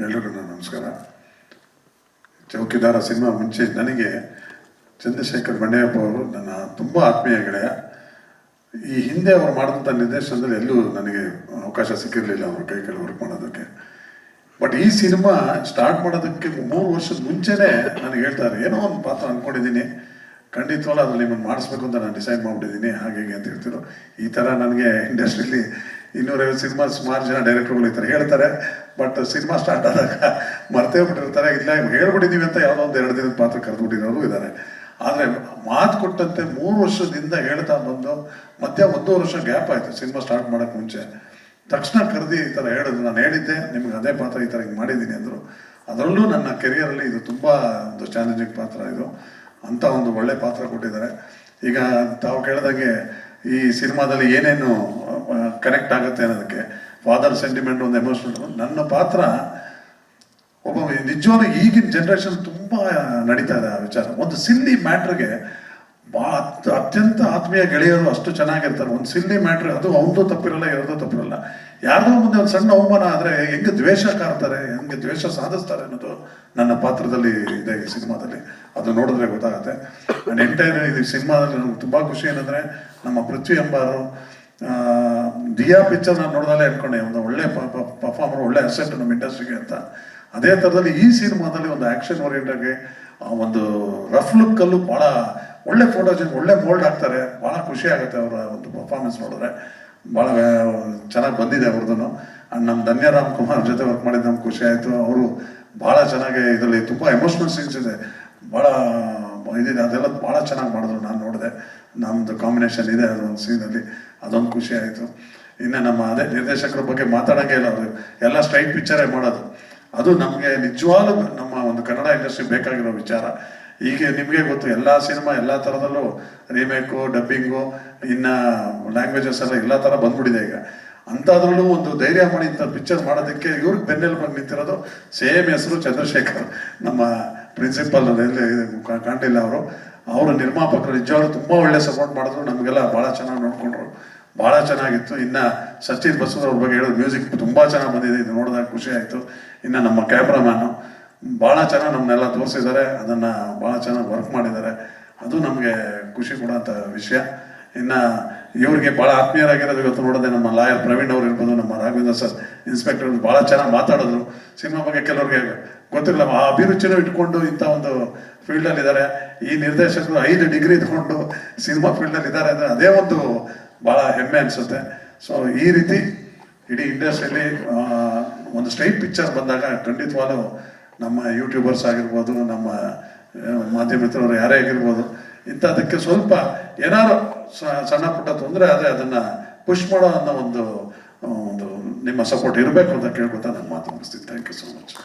ಎಲ್ರಿಗೂ ನಮಸ್ಕಾರ. ಚೌಕಿದಾರ ಸಿನಿಮಾ ಮುಂಚೆ ನನಗೆ ಚಂದ್ರಶೇಖರ್ ಬಂಡೆಯಪ್ಪ ಅವರು ನನ್ನ ತುಂಬ ಆತ್ಮೀಯ ಗೆಳೆಯ. ಈ ಹಿಂದೆ ಅವರು ಮಾಡಿದಂಥ ನಿರ್ದೇಶನದಲ್ಲಿ ಎಲ್ಲೂ ನನಗೆ ಅವಕಾಶ ಸಿಕ್ಕಿರಲಿಲ್ಲ ಅವ್ರ ಕೈ ವರ್ಕ್ ಮಾಡೋದಕ್ಕೆ. ಬಟ್ ಈ ಸಿನಿಮಾ ಸ್ಟಾರ್ಟ್ ಮಾಡೋದಕ್ಕೆ 3 ವರ್ಷದ ಮುಂಚೆನೇ ನನಗೆ ಹೇಳ್ತಾರೆ, ಏನೋ ಒಂದು ಪಾತ್ರ ಅಂದ್ಕೊಂಡಿದ್ದೀನಿ, ಖಂಡಿತವಲ್ಲ ಅದು ನಿಮ್ಮನ್ನು ಮಾಡಿಸ್ಬೇಕು ಅಂತ ನಾನು ಡಿಸೈಡ್ ಮಾಡಿಬಿಟ್ಟಿದ್ದೀನಿ, ಹಾಗೆ ಅಂತ ಹೇಳ್ತಿದ್ರು. ಈ ಥರ ನನಗೆ ಇಂಡಸ್ಟ್ರಿಯಲ್ಲಿ 250 ಸಿನಿಮಾ ಸುಮಾರು ಜನ ಡೈರೆಕ್ಟರ್ಗಳು ಈ ಥರ ಹೇಳ್ತಾರೆ. ಬಟ್ ಸಿನಿಮಾ ಸ್ಟಾರ್ಟ್ ಆದಾಗ ಮರ್ತೇ ಬಿಟ್ಟಿರ್ತಾರೆ, ಇಲ್ಲ ಹೇಳ್ಬಿಟ್ಟಿದ್ದೀವಿ ಅಂತ ಯಾವುದೋ ಒಂದು 2 ದಿನದ ಪಾತ್ರ ಕರೆದುಬಿಟ್ಟಿರೋರು ಇದ್ದಾರೆ. ಆದರೆ ಮಾತು ಕೊಟ್ಟಂತೆ 3 ವರ್ಷದಿಂದ ಹೇಳ್ತಾ ಬಂದು ಮಧ್ಯ 1 ವರ್ಷ ಗ್ಯಾಪ್ ಆಯಿತು ಸಿನಿಮಾ ಸ್ಟಾರ್ಟ್ ಮಾಡೋಕ್ಕೆ ಮುಂಚೆ. ತಕ್ಷಣ ಕರೆದಿ ಈ ಥರ ಹೇಳಿದ್ರು, ನಾನು ಹೇಳಿದ್ದೆ ನಿಮ್ಗೆ ಅದೇ ಪಾತ್ರ ಈ ಥರ ಹಿಂಗೆ ಮಾಡಿದ್ದೀನಿ ಅಂದರು. ಅದರಲ್ಲೂ ನನ್ನ ಕೆರಿಯರಲ್ಲಿ ಇದು ತುಂಬ ಒಂದು ಚಾಲೆಂಜಿಂಗ್ ಪಾತ್ರ ಇದು ಅಂತ ಒಂದು ಒಳ್ಳೆ ಪಾತ್ರ ಕೊಟ್ಟಿದ್ದಾರೆ. ಈಗ ತಾವು ಕೇಳಿದಾಗೆ ಈ ಸಿನಿಮಾದಲ್ಲಿ ಏನೇನು ಕನೆಕ್ಟ್ ಆಗುತ್ತೆ ಅನ್ನೋದಕ್ಕೆ ಫಾದರ್ ಸೆಂಟಿಮೆಂಟ್ ಒಂದು ಎಮೋಷನಲ್. ನನ್ನ ಪಾತ್ರ ಒಬ್ಬ ನಿಜವಾಗ್ಲೂ ಈಗಿನ ಜನ್ರೇಷನ್ ತುಂಬ ನಡೀತಾ ಇದೆ ಆ ವಿಚಾರ. ಒಂದು ಸಿಲ್ಲಿ ಮ್ಯಾಟ್ರಿಗೆ ಅತ್ಯಂತ ಆತ್ಮೀಯ ಗೆಳೆಯರು ಅಷ್ಟು ಚೆನ್ನಾಗಿರ್ತಾರೆ. ಒಂದು ಸಿಲ್ಲಿ ಮ್ಯಾಟ್ರ್, ಅದು ಅವನದು ತಪ್ಪಿರಲ್ಲ, ಇರೋದು ತಪ್ಪಿರಲ್ಲ. ಯಾರ್ದೋ ಮುಂದೆ ಒಂದು ಸಣ್ಣ ಅವಮಾನ ಆದರೆ ಹೆಂಗೆ ದ್ವೇಷ ಕಾರ್ತಾರೆ, ಹೆಂಗೆ ದ್ವೇಷ ಸಾಧಿಸ್ತಾರೆ ಅನ್ನೋದು ನನ್ನ ಪಾತ್ರದಲ್ಲಿ ಇದೆ ಈ ಸಿನಿಮಾದಲ್ಲಿ. ಅದು ನೋಡಿದ್ರೆ ಗೊತ್ತಾಗುತ್ತೆ. ಆ್ಯಂಡ್ ಎಂಟೈರ್ ಈ ಸಿನಿಮಾದಲ್ಲಿ ನಮ್ಗೆ ತುಂಬ ಖುಷಿ ಏನಂದರೆ, ನಮ್ಮ ಪೃಥ್ವಿ ಎಂಬಾರು ದಿಯಾ ಪಿಕ್ಚರ್ ನಾನು ನೋಡಿದಲ್ಲೇ ಅಂದ್ಕೊಂಡೆ ಒಂದು ಒಳ್ಳೆ ಪರ್ಫಾರ್ಮರ್, ಒಳ್ಳೆ ಅಸೆಟ್ ನಮ್ಮ ಇಂಡಸ್ಟ್ರಿಗೆ ಅಂತ. ಅದೇ ಥರದಲ್ಲಿ ಈ ಸಿನಿಮಾದಲ್ಲಿ ಒಂದು ಆ್ಯಕ್ಷನ್ ಓರಿಯೆಂಟಾಗಿ ಒಂದು ರಫ್ ಲುಕ್ಕಲ್ಲೂ ಭಾಳ ಒಳ್ಳೆ ಫೋಟೋಜನ್, ಒಳ್ಳೆ ಮೋಲ್ಡ್ ಆಗ್ತಾರೆ. ಭಾಳ ಖುಷಿ ಆಗುತ್ತೆ ಅವರ ಒಂದು ಪರ್ಫಾರ್ಮೆನ್ಸ್ ನೋಡಿದ್ರೆ. ಭಾಳ ಚೆನ್ನಾಗಿ ಬಂದಿದೆ ಅವ್ರದ್ದು. ಆ್ಯಂಡ್ ನಮ್ಮ ಧನ್ಯ ರಾಮ್ ಕುಮಾರ್ ಜೊತೆ ವರ್ಕ್ ಮಾಡಿದ್ದು ನಮ್ಗೆ ಖುಷಿ ಆಯಿತು. ಅವರು ಭಾಳ ಚೆನ್ನಾಗಿ ಇದರಲ್ಲಿ ತುಂಬ ಎಮೋಷ್ನಲ್ ಸೀನ್ಸ್ ಇದೆ, ಭಾಳ ಇದಿದೆ, ಅದೆಲ್ಲ ಭಾಳ ಚೆನ್ನಾಗಿ ಮಾಡಿದ್ರು. ನಾನು ನೋಡಿದೆ, ನಮ್ಮದು ಕಾಂಬಿನೇಷನ್ ಇದೆ ಅದೊಂದು ಸೀನಲ್ಲಿ, ಅದೊಂದು ಖುಷಿ ಆಯಿತು. ಇನ್ನು ನಮ್ಮ ಅದೇ ನಿರ್ದೇಶಕರ ಬಗ್ಗೆ ಮಾತಾಡೋಂಗೆ ಇಲ್ಲ, ಅವರು ಎಲ್ಲ ಸ್ಟ್ರೈಟ್ ಪಿಕ್ಚರೇ ಮಾಡೋದು. ಅದು ನಮಗೆ ನಿಜವಾಗ್ಲೂ ನಮ್ಮ ಒಂದು ಕನ್ನಡ ಇಂಡಸ್ಟ್ರಿ ಬೇಕಾಗಿರೋ ವಿಚಾರ. ಈಗ ನಿಮಗೆ ಗೊತ್ತು, ಎಲ್ಲ ಸಿನಿಮಾ ಎಲ್ಲ ಥರದಲ್ಲೂ ರೀಮೇಕು, ಡಬ್ಬಿಂಗು, ಇನ್ನು ಲ್ಯಾಂಗ್ವೇಜಸ್ ಎಲ್ಲ ಥರ ಬಂದ್ಬಿಟ್ಟಿದೆ ಈಗ. ಅಂಥದ್ರಲ್ಲೂ ಒಂದು ಧೈರ್ಯ ಮಾಡಿ ಇಂಥ ಪಿಕ್ಚರ್ ಮಾಡೋದಕ್ಕೆ ಇವ್ರಿಗೆ ಬೆನ್ನೆಲುಬಾಗಿ ನಿಂತಿರೋದು ಸೇಮ್ ಹೆಸರು ಚಂದ್ರಶೇಖರ್, ನಮ್ಮ ಪ್ರಿನ್ಸಿಪಲ್ ಕಾಣಲಿಲ್ಲ ಅವರು ನಿರ್ಮಾಪಕರು ನಿಜವಾಗ್ಲೂ ತುಂಬ ಒಳ್ಳೆ ಸಪೋರ್ಟ್ ಮಾಡಿದ್ರು. ನಮಗೆಲ್ಲ ಭಾಳ ಚೆನ್ನಾಗಿ ನೋಡಿಕೊಂಡ್ರು, ಭಾಳ ಚೆನ್ನಾಗಿತ್ತು. ಇನ್ನು ಸಚಿನ್ ಬಸವರ್ ಅವ್ರ ಬಗ್ಗೆ ಹೇಳೋದು, ಮ್ಯೂಸಿಕ್ ತುಂಬ ಚೆನ್ನಾಗಿ ಬಂದಿದೆ, ಇದು ನೋಡಿದಾಗ ಖುಷಿ ಆಯಿತು. ಇನ್ನು ನಮ್ಮ ಕ್ಯಾಮ್ರಾಮ್ಯಾನು ಭಾಳ ಚೆನ್ನಾಗಿ ನಮ್ಮನ್ನೆಲ್ಲ ತೋರಿಸಿದ್ದಾರೆ, ಅದನ್ನು ಭಾಳ ಚೆನ್ನಾಗಿ ವರ್ಕ್ ಮಾಡಿದ್ದಾರೆ. ಅದು ನಮಗೆ ಖುಷಿ ಕೊಡೋಂಥ ವಿಷಯ. ಇನ್ನು ಇವ್ರಿಗೆ ಭಾಳ ಆತ್ಮೀಯರಾಗಿರೋದು ಇವತ್ತು ನೋಡಿದೆ, ನಮ್ಮ ಲಾಯರ್ ಪ್ರವೀಣ್ ಅವ್ರು ಇರ್ಬೋದು, ನಮ್ಮ ರಾಘವೇಂದ್ರ ಸರ್ ಇನ್ಸ್ಪೆಕ್ಟರ್ ಭಾಳ ಚೆನ್ನಾಗಿ ಮಾತಾಡಿದ್ರು ಸಿನಿಮಾ ಬಗ್ಗೆ. ಕೆಲವ್ರಿಗೆ ಗೊತ್ತಿರಲ್ಲ, ಆ ಅಭಿರುಚಿನೂ ಇಟ್ಕೊಂಡು ಇಂಥ ಒಂದು ಫೀಲ್ಡಲ್ಲಿದ್ದಾರೆ. ಈ ನಿರ್ದೇಶಕರು 5 ಡಿಗ್ರಿ ತಗೊಂಡು ಸಿನಿಮಾ ಫೀಲ್ಡಲ್ಲಿ ಇದ್ದಾರೆ ಅಂದರೆ ಅದೇ ಒಂದು ಭಾಳ ಹೆಮ್ಮೆ ಅನಿಸುತ್ತೆ. ಸೊ ಈ ರೀತಿ ಇಡೀ ಇಂಡಸ್ಟ್ರಿಯಲ್ಲಿ ಒಂದು ಸ್ಟ್ರೈಟ್ ಪಿಕ್ಚರ್ ಬಂದಾಗ ಖಂಡಿತವಾಗ್ಲೂ ನಮ್ಮ ಯೂಟ್ಯೂಬರ್ಸ್ ಆಗಿರ್ಬೋದು, ನಮ್ಮ ಮಾಧ್ಯಮ ಮಿತ್ರರು ಯಾರೇ ಆಗಿರ್ಬೋದು, ಇಂಥದಕ್ಕೆ ಸ್ವಲ್ಪ ಏನಾದ್ರು ಸಣ್ಣ ಪುಟ್ಟ ತೊಂದರೆ ಆದರೆ ಅದನ್ನು ಪುಷ್ ಮಾಡೋ ಅನ್ನೋ ಒಂದು ನಿಮ್ಮ ಸಪೋರ್ಟ್ ಇರಬೇಕು ಅಂತ ಕೇಳ್ಕೊತಾ ನಾನು ಮಾತು ಮುಗಿಸ್ತೀನಿ. Thank you so much.